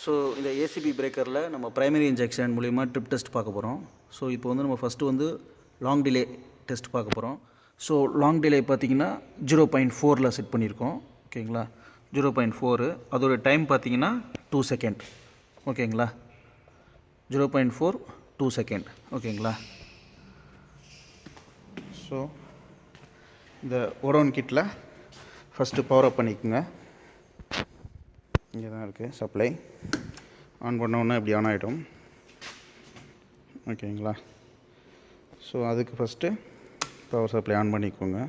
So இந்த ACP பிரேக்கரில் நம்ம primary injection மூலிமா ட்ரிப் டெஸ்ட் பார்க்க போகிறோம். ஸோ இப்போ வந்து நம்ம ஃபஸ்ட்டு வந்து லாங் டிலே டெஸ்ட் பார்க்க போகிறோம். ஸோ லாங் டிலே பார்த்திங்கன்னா 0.4 செட் பண்ணியிருக்கோம். ஓகேங்களா, 0.4. அதோட டைம் பார்த்திங்கன்னா 2 செகண்ட். ஓகேங்களா, 0.4 2 செகண்ட். ஓகேங்களா. ஸோ இந்த ஓடோன் கிட்டில் ஃபஸ்ட்டு பவர் அப் பண்ணிக்கோங்க. இங்கே தான் இருக்குது சப்ளை. ஆன் பண்ணோன்னா இப்படி ஆன் ஆகிடும். ஓகேங்களா. ஸோ அதுக்கு ஃபஸ்ட்டு பவர் சப்ளை ஆன் பண்ணிக்கோங்க.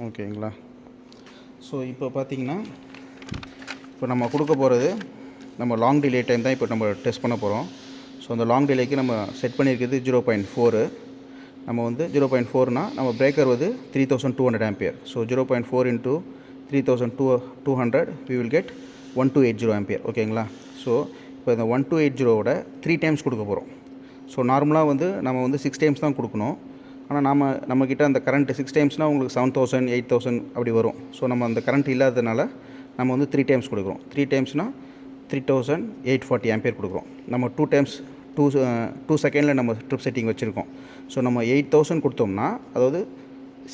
ஓகேங்களா. ஸோ இப்போ பார்த்திங்கன்னா இப்போ நம்ம கொடுக்க போகிறது நம்ம லாங் டிலே டைம் தான் இப்போ நம்ம டெஸ்ட் பண்ண போகிறோம். ஸோ அந்த லாங் டிலேக்கு நம்ம செட் பண்ணியிருக்கிறது 0.4. நம்ம வந்து 0.4னா நம்ம பிரேக்கர் வந்து 3200 ampere. So 0.4 into 3200 we will get 1280 ampere. ஓகேங்களா. ஸோ இப்போ இந்த 1280ஓட 3 டைம்ஸ் கொடுக்க போகிறோம். ஸோ நார்மலாக வந்து நம்ம வந்து 6 டைம்ஸ் தான் கொடுக்கணும். ஆனால் நம்மக்கிட்ட அந்த கரண்ட் 6 டைம்ஸ்னால் உங்களுக்கு 7000 8000 அப்படி வரும். ஸோ நம்ம அந்த கரண்ட் இல்லாததுனால நம்ம வந்து 3 டைம்ஸ் கொடுக்குறோம். 3 டைம்ஸ்னால் 3840 ஆம்பியர் கொடுக்குறோம். நம்ம 2 டைம்ஸ் 2 செகண்டில் நம்ம ட்ரிப் செட்டிங் வச்சுருக்கோம். ஸோ நம்ம 8000 கொடுத்தோம்னா, அதாவது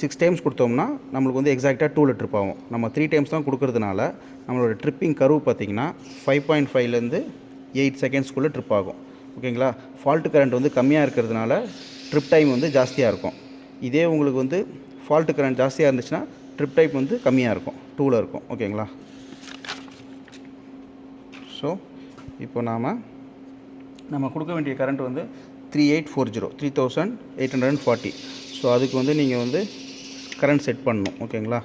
6 டைம்ஸ் கொடுத்தோம்னா நம்மளுக்கு வந்து எக்ஸாக்டாக 2 ட்ரிப் ஆகும். நம்ம 3 டைம்ஸ் தான் கொடுக்கறதுனால நம்மளோட ட்ரிப்பிங் கர்வ் பார்த்திங்கன்னா 5.5லேருந்து 8 செகண்ட்ஸ்க்குள்ளே ட்ரிப் ஆகும். ஓகேங்களா. ஃபால்ட் கரண்ட் வந்து கம்மியாக இருக்கிறதுனால ட்ரிப் டைம் வந்து ஜாஸ்தியாக இருக்கும். இதே உங்களுக்கு வந்து ஃபால்ட் கரண்ட் ஜாஸ்தியாக இருந்துச்சுன்னா ட்ரிப் டைம் வந்து கம்மியாக இருக்கும், 2ல் இருக்கும். ஓகேங்களா. ஸோ இப்போ நம்ம கொடுக்க வேண்டிய கரண்ட் வந்து 3840. ஸோ அதுக்கு வந்து நீங்கள் வந்து கரண்ட் செட் பண்ணணும். ஓகேங்களா.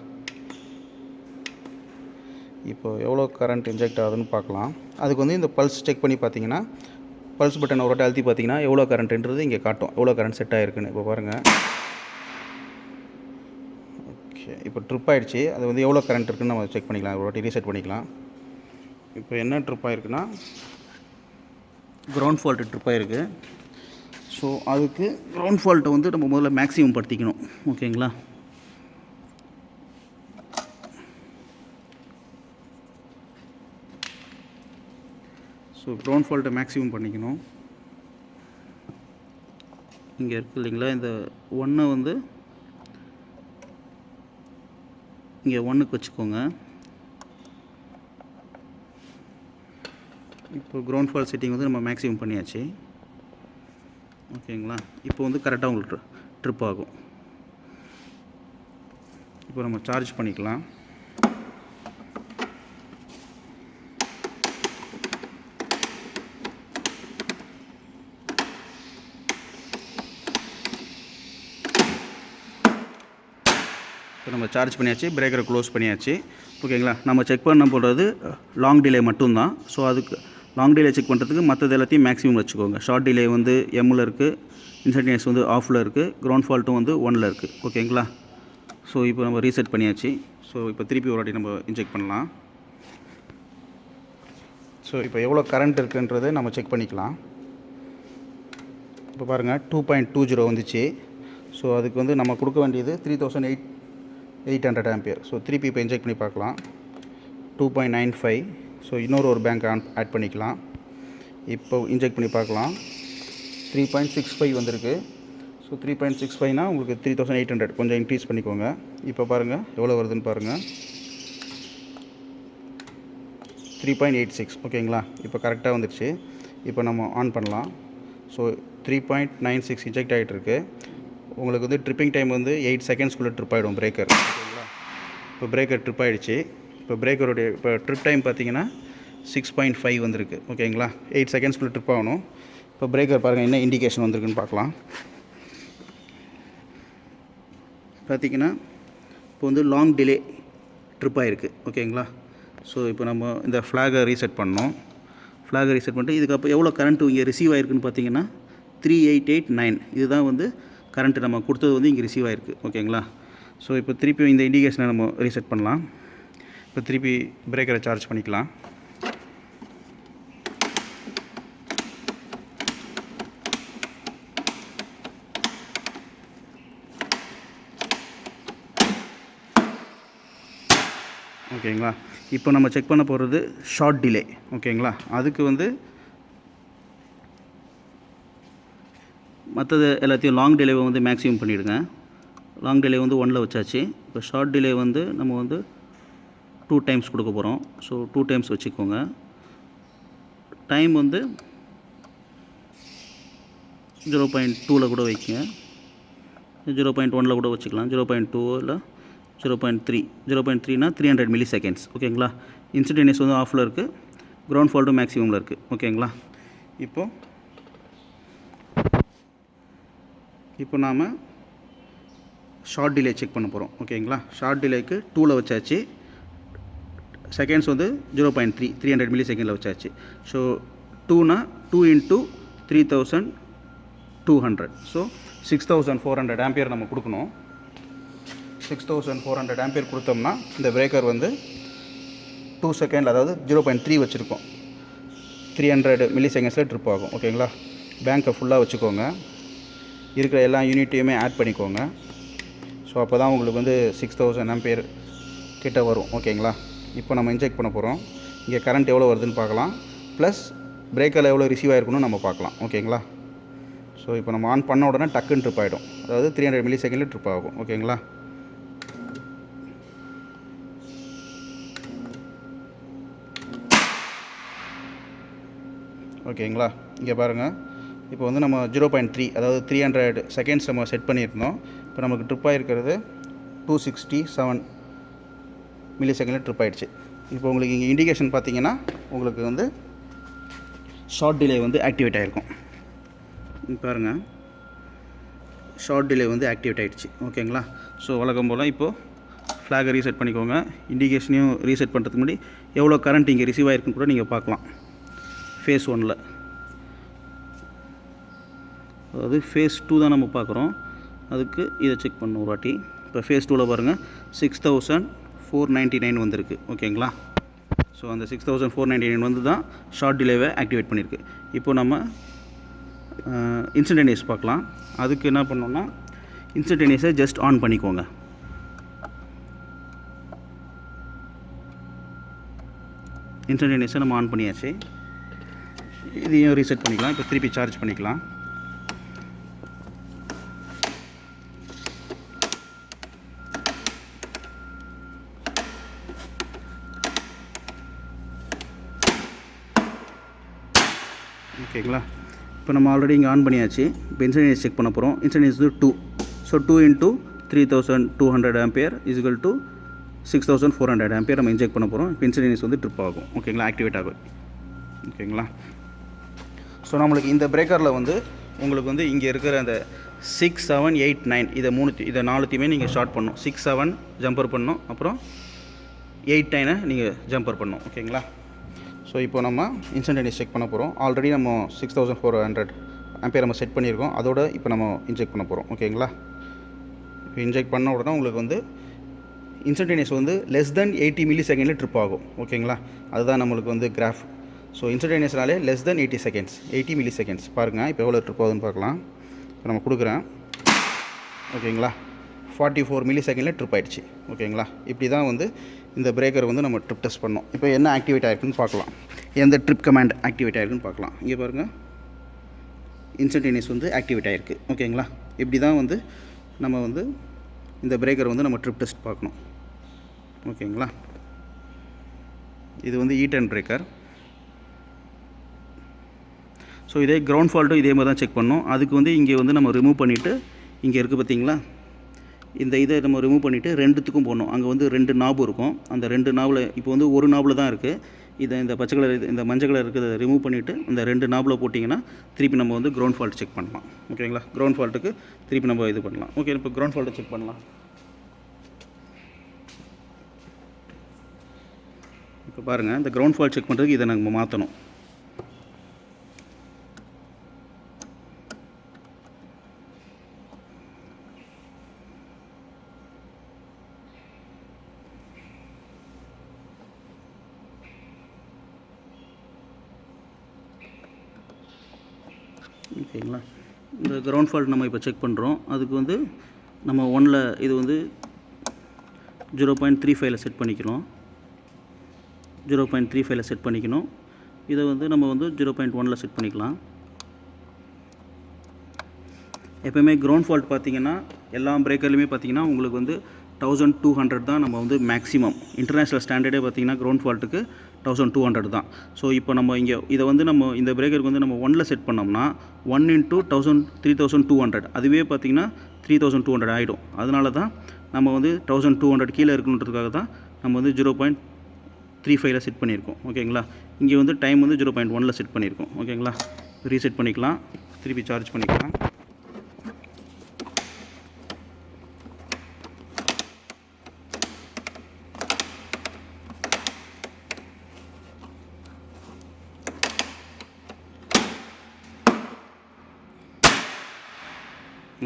இப்போ எவ்வளோ கரண்ட் இன்ஜெக்ட் ஆகுதுன்னு பார்க்கலாம். அதுக்கு வந்து இந்த பல்ஸ் செக் பண்ணி பார்த்தீங்கன்னா, பல்ஸ் பட்டன் ஒரு அழுத்தி பார்த்தீங்கன்னா எவ்வளோ கரண்ட்டுன்றது இங்கே காட்டும், எவ்வளோ கரண்ட் செட் ஆகிருக்குன்னு. இப்போ பாருங்கள். ஓகே, இப்போ ட்ரிப் ஆகிடுச்சு. அது வந்து எவ்வளோ கரண்ட் இருக்குன்னு நம்ம செக் பண்ணிக்கலாம், ஒரு வாட்டி ரீசெட் பண்ணிக்கலாம். இப்போ என்ன ட்ரிப் ஆகிருக்குன்னா, கிரவுண்ட் ஃபால்ட்டு ட்ரிப் ஆகிருக்கு. ஸோ அதுக்கு கிரவுண்ட் ஃபால்ட்டை வந்து நம்ம முதல்ல மேக்ஸிமம் படுத்திக்கணும். ஓகேங்களா. ஸோ கிரவுண்ட் ஃபால்ட்டை மேக்ஸிமம் பண்ணிக்கணும். இங்கே இருக்குது இல்லைங்களா, இந்த 1 வந்து இங்கே 1க்கு வச்சுக்கோங்க. இப்போ கிரவுண்ட் ஃபால்ட் செட்டிங் வந்து நம்ம மேக்ஸிமம் பண்ணியாச்சு. ஓகேங்களா. இப்போ வந்து கரெக்டாக உங்களுக்கு ட்ரிப் ஆகும். இப்போ நம்ம சார்ஜ் பண்ணிக்கலாம். இப்போ நம்ம சார்ஜ் பண்ணியாச்சு, பிரேக்கரை க்ளோஸ் பண்ணியாச்சு. ஓகேங்களா. நம்ம செக் பண்ண போடுறது லாங் டிலே மட்டும்தான். ஸோ அதுக்கு லாங் டிலே செக் பண்ணுறதுக்கு மற்றது எல்லாத்தையும் மேக்ஸிமம் வச்சுக்கோங்க. ஷார்ட் டிலே வந்து எம்மில் இருக்குது, இன்ஸ்டன்டேனியஸ் வந்து ஆஃபில் இருக்குது, கிரவுண்ட் ஃபால்ட்டும் வந்து 1ல் இருக்குது. ஓகேங்களா. ஸோ இப்போ நம்ம ரீசெட் பண்ணியாச்சு. ஸோ இப்போ திருப்பி ஒரு வாட்டி நம்ம இன்ஜெக்ட் பண்ணலாம். ஸோ இப்போ எவ்வளோ கரண்ட் இருக்குன்றதை நம்ம செக் பண்ணிக்கலாம். இப்போ பாருங்கள் 2.20 வந்துச்சு. ஸோ அதுக்கு வந்து நம்ம கொடுக்க வேண்டியது 3800 ஆம்பியர். ஸோ திருப்பி இப்போ இன்ஜெக்ட் பண்ணி பார்க்கலாம். 2.95. ஸோ இன்னொரு பேங்க் ஆட் பண்ணிக்கலாம். இப்போ இன்ஜெக்ட் பண்ணி பார்க்கலாம். 3.65 வந்திருக்கு. ஸோ 3.65னா உங்களுக்கு 3800 கொஞ்சம் இன்க்ரீஸ் பண்ணிக்கோங்க. இப்போ பாருங்கள் எவ்வளோ வருதுன்னு பாருங்கள். 3.86. ஓகேங்களா. இப்போ கரெக்டாக வந்துடுச்சு. இப்போ நம்ம ஆன் பண்ணலாம். ஸோ 3.96 இன்ஜெக்ட் ஆகிட்டுருக்கு. உங்களுக்கு வந்து ட்ரிப்பிங் டைம் வந்து 8 செகண்ட்ஸ்குள்ளே ட்ரிப் ஆகிடும் பிரேக்கர். ஓகேங்களா. இப்போ பிரேக்கர் ட்ரிப் ஆகிடுச்சு. இப்போ பிரேக்கருடைய இப்போ ட்ரிப் டைம் பார்த்தீங்கன்னா 6.5 வந்திருக்கு. ஓகேங்களா. 8 செகண்ட்ஸ்குள்ளே ட்ரிப் ஆகணும். இப்போ பிரேக்கர் பாருங்கள் என்ன இண்டிகேஷன் வந்திருக்குன்னு பார்க்கலாம். பார்த்திங்கன்னா இப்போ வந்து லாங் டிலே ட்ரிப் ஆகிருக்கு. ஓகேங்களா. ஸோ இப்போ நம்ம இந்த ஃப்ளாகை ரீசெட் பண்ணோம். ஃப்ளாகை ரீசெட் பண்ணிட்டு இதுக்கப்புறம் எவ்வளோ கரண்ட்டு இங்கே ரிசீவ் ஆகிருக்குன்னு பார்த்தீங்கன்னா 3889. இதுதான் வந்து கரண்ட்டு நம்ம கொடுத்தது வந்து இங்கே ரிசீவ் ஆகிருக்கு. ஓகேங்களா. ஸோ இப்போ திருப்பி இந்த இண்டிகேஷனை நம்ம ரீசெட் பண்ணலாம். இப்போ திருப்பி பிரேக்கரை சார்ஜ் பண்ணிக்கலாம். ஓகேங்களா. இப்போ நம்ம செக் பண்ண போகிறது ஷார்ட் டிலே. ஓகேங்களா. அதுக்கு வந்து மற்றது எல்லாத்தையும் லாங் டிலேவை வந்து மேக்ஸிமம் பண்ணிவிடுங்க. லாங் டிலே வந்து 1ல் வச்சாச்சு. இப்போ ஷார்ட் டிலே வந்து நம்ம வந்து 2 டைம்ஸ் கொடுக்க போகிறோம். ஸோ 2 டைம்ஸ் வச்சுக்கோங்க. டைம் வந்து 0.2ல் கூட வைக்குங்க, 0.1ல் கூட வச்சுக்கலாம், 0.2 இல்லை 0.3. 0.3னா 300 மில்லி செகண்ட்ஸ். ஓகேங்களா. இன்ஸ்டன்டேனியஸ் வந்து ஆஃபில் இருக்குது, கிரவுண்ட் ஃபால்ட்டும் மேக்ஸிமமில் இருக்குது. ஓகேங்களா. இப்போ நாம் ஷார்ட் டிலே செக் பண்ண போகிறோம். ஓகேங்களா. ஷார்ட் டிலேக்கு 2ல் வச்சாச்சு. செகண்ட்ஸ் வந்து 0.3, 300 மில்லி செகண்டில் வச்சாச்சு. ஸோ 2னா 2 × 3200. ஸோ 6400 ஆம்பியர் நம்ம கொடுக்கணும். 6400 ஆம்பியர் கொடுத்தோம்னா இந்த பிரேக்கர் வந்து 2 செகண்ட், அதாவது 0.3 வச்சுருக்கோம், 300 மில்லி செகண்ட்ஸில் ட்ரிப் ஆகும். ஓகேங்களா. பேங்க்கை ஃபுல்லாக வச்சுக்கோங்க, இருக்கிற எல்லா யூனிட்டையுமே ஆட் பண்ணிக்கோங்க. ஸோ அப்போ தான் உங்களுக்கு வந்து 6000 ஆம்பியர் கிட்ட வரும். ஓகேங்களா. இப்போ நம்ம இன்ஜெக்ட் பண்ண போகிறோம். இங்கே கரண்ட் எவ்வளோ வருதுன்னு பார்க்கலாம், ப்ளஸ் பிரேக்கரில் எவ்வளோ ரிசீவ் ஆகிருக்குன்னு நம்ம பார்க்கலாம். ஓகேங்களா. ஸோ இப்போ நம்ம ஆன் பண்ண உடனே டக்குன்னு ட்ரிப் ஆகிடும், அதாவது 300 மில்லி செகண்டில் ட்ரிப் ஆகும். ஓகேங்களா. ஓகேங்களா. இங்கே பாருங்கள், இப்போ வந்து நம்ம 0.3, அதாவது 300 செகண்ட்ஸ் நம்ம செட் பண்ணியிருந்தோம். இப்போ நமக்கு ட்ரிப் ஆகிருக்கிறது 267 மில்லி செகண்டில் ட்ரிப் ஆகிடுச்சு. இப்போ உங்களுக்கு இங்கே இண்டிகேஷன் பார்த்தீங்கன்னா உங்களுக்கு வந்து ஷார்ட் டிலே வந்து ஆக்டிவேட் ஆகிருக்கும். பாருங்கள், ஷார்ட் டிலே வந்து ஆக்டிவேட் ஆகிடுச்சு. ஓகேங்களா. ஸோ வழக்கம் போல் இப்போது ஃப்ளாகை ரீசெட் பண்ணிக்கோங்க. இண்டிகேஷனையும் ரீசெட் பண்ணுறதுக்கு முன்னாடி எவ்வளோ கரண்ட் இங்கே ரிசீவ் ஆகிருக்குன்னு கூட நீங்கள் பார்க்கலாம். ஃபேஸ் 1ல், அதாவது ஃபேஸ் 2 தான் நம்ம பார்க்குறோம், அதுக்கு இதை செக் பண்ணணும் ஒரு வாட்டி. இப்போ ஃபேஸ் 2ல் பாருங்கள் 6499 வந்திருக்கு. ஓகேங்களா. ஸோ அந்த 6499 வந்து தான் ஷார்ட் டிலேவை ஆக்டிவேட் பண்ணியிருக்கு. இப்போ நம்ம இன்ஸ்டன்டேனியஸ் பார்க்கலாம். அதுக்கு என்ன பண்ணோன்னா இன்ஸ்டன்டேனியஸை ஜஸ்ட் ஆன் பண்ணிக்கோங்க. இன்ஸ்டன்டேனியஸை நம்ம ஆன் பண்ணியாச்சு. இதையும் ரீசெட் பண்ணிக்கலாம். இப்போ திருப்பி சார்ஜ் பண்ணிக்கலாம். ஓகேங்களா. இப்போ நம்ம ஆல்ரெடி இங்கே ஆன் பண்ணியாச்சு. இப்போ இன்ஸ்டன்டேனியஸ் செக் பண்ண போகிறோம். இன்ஸ்டன்டேனியஸ் 2. ஸோ 2 × 3200 ஆம்பியர் = 6400 ஆம்பியர் நம்ம இன்ஜெக்ட் பண்ண போகிறோம். இப்போ இன்ஸ்டன்டேனியஸ் வந்து ட்ரிப் ஆகும். ஓகேங்களா. ஆக்டிவேட் ஆகும். ஓகேங்களா. ஸோ நம்மளுக்கு இந்த பிரேக்கரில் வந்து உங்களுக்கு வந்து இங்கே இருக்கிற அந்த 6, 7, 8, 9 இதை 4த்தையுமே நீங்கள் ஷார்ட் பண்ணணும். 6, 7 ஜம்பர் பண்ணணும், அப்புறம் 8, 9 நீங்கள் ஜம்பர் பண்ணணும். ஓகேங்களா. ஸோ இப்போ நம்ம இன்ஸ்டன்டேனியஸ் செக் பண்ண போகிறோம். ஆல்ரெடி நம்ம 6400 ஆம்பியர் நம்ம செட் பண்ணியிருக்கோம். அதோட இப்போ நம்ம இன்ஜெக்ட் பண்ண போகிறோம். ஓகேங்களா. இப்போ இன்ஜெக்ட் பண்ண உடனே உங்களுக்கு வந்து இன்ஸ்டன்டேனியஸ் வந்து லெஸ் தென் 80 மில்லி செகண்டில் ட்ரிப் ஆகும். ஓகேங்களா. அதுதான் நம்மளுக்கு வந்து கிராஃப். ஸோ இன்ஸ்டன்டேனியஸ்னாலே less than 80 seconds, 80 milli seconds. பாருங்கள் இப்போ எவ்வளோ ட்ரிப் ஆகுதுன்னு பார்க்கலாம். இப்போ நம்ம கொடுக்குறேன். ஓகேங்களா. 44 மில்லி செகண்டில் ட்ரிப் ஆகிடுச்சு. ஓகேங்களா. இப்படி தான் வந்து இந்த பிரேக்கர் வந்து நம்ம ட்ரிப் டெஸ்ட் பண்ணோம். இப்போ என்ன ஆக்டிவேட் ஆகிருக்குன்னு பார்க்கலாம், எந்த ட்ரிப் கமாண்ட் ஆக்டிவேட் ஆகிருக்குன்னு பார்க்கலாம். இங்கே பாருங்கள், இன்ஸ்டன்டேனியஸ் வந்து ஆக்டிவேட் ஆகிருக்கு. ஓகேங்களா. இப்படி தான் வந்து நம்ம வந்து இந்த பிரேக்கர் வந்து நம்ம ட்ரிப் டெஸ்ட் பார்க்கணும். ஓகேங்களா. இது வந்து E10 பிரேக்கர். ஸோ இதே கிரவுண்ட் ஃபால்ட்டும் இதே மாதிரி தான் செக் பண்ணோம். அதுக்கு வந்து இங்கே வந்து நம்ம ரிமூவ் பண்ணிவிட்டு, இங்கே இருக்குது பார்த்தீங்களா, இந்த இதை நம்ம ரிமூவ் பண்ணிவிட்டு 2த்துக்கும் போடணும். அங்கே வந்து 2 நாபு இருக்கும். அந்த 2 நாபில் இப்போ வந்து ஒரு நாபில் தான் இருக்குது. இந்த பச்சை கலர், இந்த மஞ்சள் கலர் இருக்கிறத ரிமூவ் பண்ணிவிட்டு அந்த 2 நாபில் போட்டிங்கன்னா திருப்பி நம்ம வந்து கிரவுண்ட் ஃபால்ட் செக் பண்ணலாம். ஓகேங்களா. கிரவுண்ட் ஃபால்ட்டுக்கு திருப்பி நம்ம இது பண்ணலாம். ஓகே, இப்போ கிரவுண்ட் ஃபால்ட்டை செக் பண்ணலாம். இப்போ பாருங்கள், இந்த கிரவுண்ட் ஃபால்ட் செக் பண்ணுறதுக்கு இதை நம்ம மாற்றணும். ஓகேங்களா. இந்த கிரவுண்ட் ஃபால்ட் நம்ம இப்போ செக் பண்ணுறோம். அதுக்கு வந்து நம்ம 1ல் இது வந்து 0.35ல் செட் பண்ணிக்கிறோம். 0.35ல செட் பண்ணிக்கணும். இதை வந்து நம்ம வந்து 0.1ல செட் பண்ணிக்கலாம். எப்போயுமே கிரவுண்ட் ஃபால்ட் பார்த்தீங்கன்னா எல்லா பிரேக்கர்லையுமே பார்த்தீங்கன்னா உங்களுக்கு வந்து 1200 தான் நம்ம வந்து மேக்ஸிமம். இன்டர்நேஷ்னல் ஸ்டாண்டர்டே பார்த்தீங்கன்னா கிரவுண்ட் ஃபால்ட்டுக்கு 1200 தான். ஸோ இப்போ நம்ம இங்கே இதை வந்து நம்ம இந்த பிரேக்கருக்கு வந்து நம்ம 1ல செட் பண்ணோம்னா 1 × 1000 3200, அதுவே பார்த்தீங்கன்னா 3200 ஆகிடும். அதனால தான் நம்ம வந்து 1200 கீழே இருக்கணுன்றதுக்காக தான் நம்ம வந்து 0.35ல செட் பண்ணியிருக்கோம். ஓகேங்களா. இங்கே வந்து டைம் வந்து 0.1ல செட் பண்ணியிருக்கோம். ஓகேங்களா. ரீசெட் பண்ணிக்கலாம், திருப்பி சார்ஜ் பண்ணிக்கலாம்.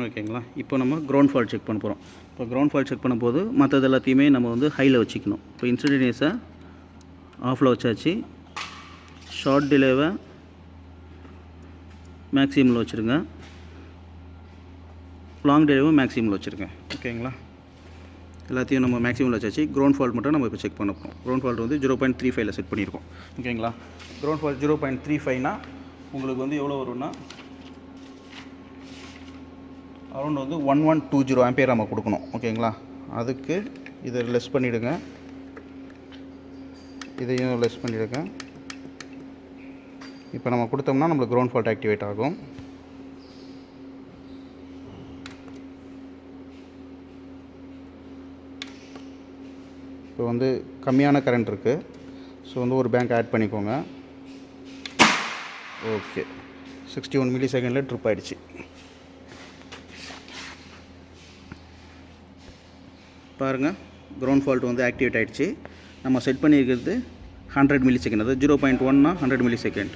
ஓகேங்களா. இப்போ நம்ம கிரவுண்ட் ஃபால்ட் செக் பண்ண போகிறோம். இப்போ கிரவுண்ட் ஃபால்ட் செக் பண்ணும்போது மற்றது எல்லாத்தையுமே நம்ம வந்து ஹையில் வச்சுக்கணும். இப்போ இன்ஸ்டன்டேனியஸை ஆஃபில் வச்சாச்சு. ஷார்ட் டிலேவை மேக்ஸிமில் வச்சுருங்க, லாங் டிலேவை மேக்ஸிமில் வச்சுருங்க. ஓகேங்களா. எல்லாத்தையும் நம்ம மேக்ஸிமில் வச்சாச்சு. கிரவுண்ட் ஃபால்ட் மட்டும் நம்ம இப்போ செக் பண்ண போகிறோம். கிரவுண்ட் ஃபால்ட் வந்து 0.35ல செட் பண்ணியிருக்கோம். ஓகேங்களா. கிரவுண்ட் ஃபால்ட் 0.35னா உங்களுக்கு வந்து எவ்வளோ வரும்னா அரௌண்ட் வந்து 1120 ஆம்பியர் நம்ம கொடுக்கணும். ஓகேங்களா. அதுக்கு இதை லெஸ் பண்ணிவிடுங்க, இதையும் லெஸ் பண்ணிவிடுங்க. இப்போ நம்ம கொடுத்தோம்னா நம்மளுக்கு கிரவுண்ட் ஃபால்ட் ஆக்டிவேட் ஆகும். இப்போ வந்து கம்மியான கரண்ட் இருக்குது. ஸோ வந்து ஒரு பேங்க் ஆட் பண்ணிக்கோங்க. ஓகே, 61 மில்லி செகண்டில் ட்ரிப் ஆகிடுச்சு. பாருங்கள், கிரவுண்ட் ஃபால்ட் வந்து ஆக்டிவேட் ஆகிடுச்சு. நம்ம செட் பண்ணியிருக்கிறது 100 மில்லி செகண்ட், அதாவது 0.1னா 100 மில்லி செகண்ட்.